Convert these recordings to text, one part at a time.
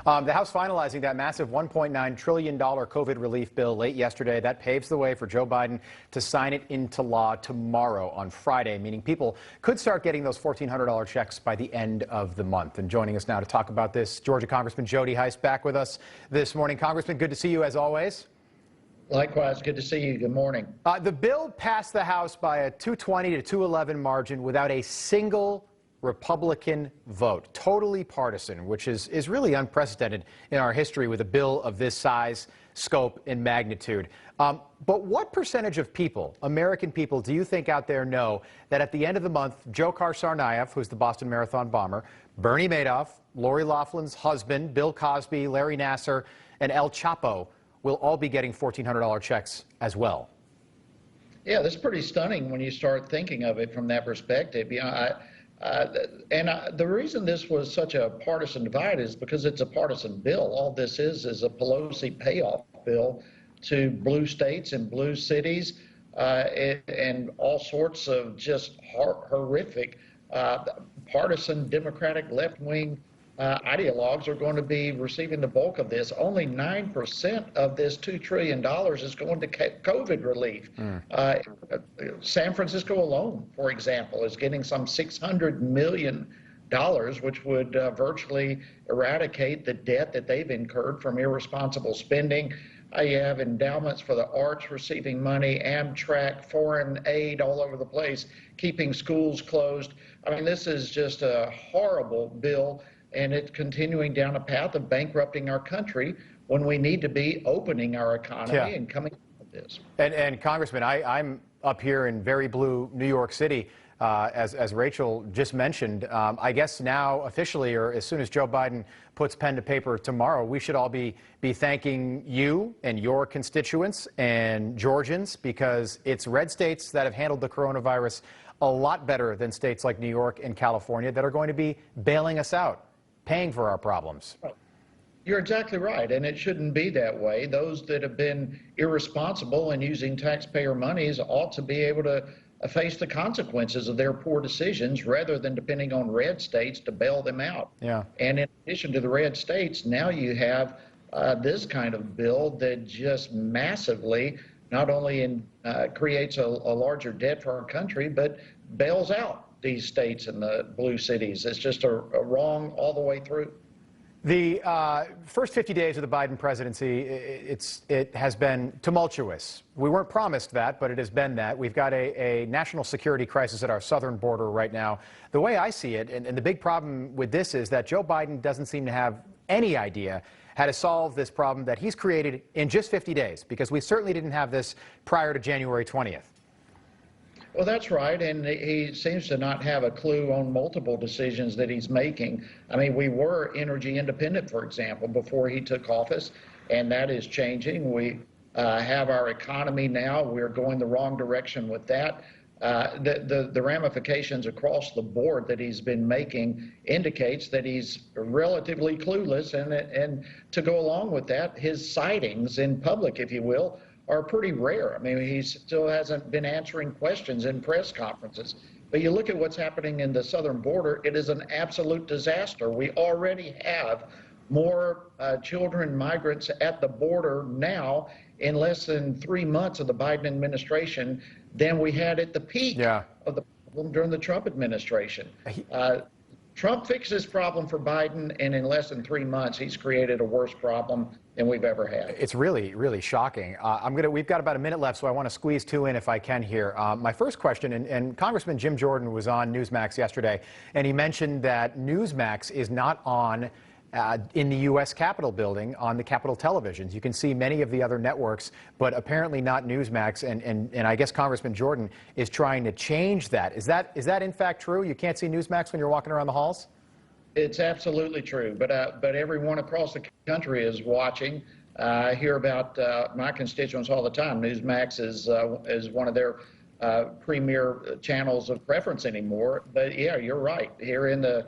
The House finalizing that massive $1.9 trillion COVID relief bill late yesterday. That paves the way for Joe Biden to sign it into law tomorrow on Friday, meaning people could start getting those $1,400 checks by the end of the month. And joining us now to talk about this, Georgia Congressman Jody Hice back with us this morning. Congressman, good to see you as always. Likewise, good to see you. Good morning. The bill passed the House by a 220 to 211 margin without a single Republican vote. Totally partisan, which is really unprecedented in our history with a bill of this size, scope, and magnitude. But what percentage of people, American people, do you think out there know that at the end of the month, Joe Tsarnaev, who's the Boston Marathon bomber, Bernie Madoff, Lori Loughlin's husband, Bill Cosby, Larry Nassar, and El Chapo will all be getting $1,400 checks as well? Yeah, that's pretty stunning when you start thinking of it from that perspective. The reason this was such a partisan divide is because it's a partisan bill. All this is a Pelosi payoff bill to blue states and blue cities and all sorts of just horrific partisan Democratic left-wing ideologues are going to be receiving the bulk of this. Only 9% of this $2 trillion is going to COVID relief. San Francisco alone, for example, is getting some $600 million, which would virtually eradicate the debt that they've incurred from irresponsible spending. You have endowments for the arts receiving money, Amtrak, foreign aid all over the place, keeping schools closed. I mean, this is just a horrible bill, and it's continuing down a path of bankrupting our country when we need to be opening our economy and coming up with this. And Congressman, I'm up here in very blue New York City, as Rachel just mentioned. I guess now officially, or as soon as Joe Biden puts pen to paper tomorrow, we should all be thanking you and your constituents and Georgians, because it's red states that have handled the coronavirus a lot better than states like New York and California that are going to be bailing us out, paying for our problems. You're exactly right, and it shouldn't be that way. Those that have been irresponsible in using taxpayer monies ought to be able to face the consequences of their poor decisions rather than depending on red states to bail them out. Yeah. And in addition to the red states, now you have this kind of bill that just massively not only creates a larger debt for our country, but bails out these states and the blue cities. It's just a wrong all the way through. The first 50 days of the Biden presidency, it has been tumultuous. We weren't promised that, but it has been that. We've got a national security crisis at our southern border right now. The way I see it, and the big problem with this is that Joe Biden doesn't seem to have any idea how to solve this problem that he's created in just 50 days, because we certainly didn't have this prior to January 20th. Well, that's right, and he seems to not have a clue on multiple decisions that he's making. I mean, we were energy independent, for example, before he took office, and that is changing. We have our economy now. We're going the wrong direction with that. The ramifications across the board that he's been making indicates that he's relatively clueless, and to go along with that, his sightings in public, if you will, are pretty rare. I mean, he still hasn't been answering questions in press conferences. But you look at what's happening in the southern border, it is an absolute disaster. We already have more children, migrants at the border now in less than 3 months of the Biden administration than we had at the peak of the problem during the Trump administration. Trump fixed this problem for Biden, and in less than 3 months, he's created a worse problem than we've ever had. It's really, really shocking. We've got about a minute left, so I want to squeeze two in if I can here. My first question, and Congressman Jim Jordan was on Newsmax yesterday, and he mentioned that Newsmax is not on in the U.S. Capitol building on the Capitol televisions. You can see many of the other networks, but apparently not Newsmax, and I guess Congressman Jordan is trying to change that. Is that in fact true? You can't see Newsmax when you're walking around the halls? It's absolutely true, but everyone across the country is watching. I hear about my constituents all the time. Newsmax is one of their premier channels of preference anymore. But yeah, you're right. Here in the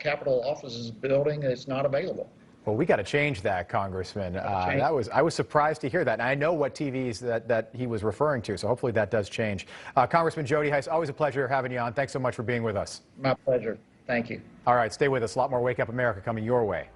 Capitol offices building, it's not available. Well, we got to change that, Congressman. I was surprised to hear that. And I know what TVs that he was referring to, so hopefully that does change. Congressman Jody Hice, always a pleasure having you on. Thanks so much for being with us. My pleasure. Thank you. All right, stay with us. A lot more Wake Up America coming your way.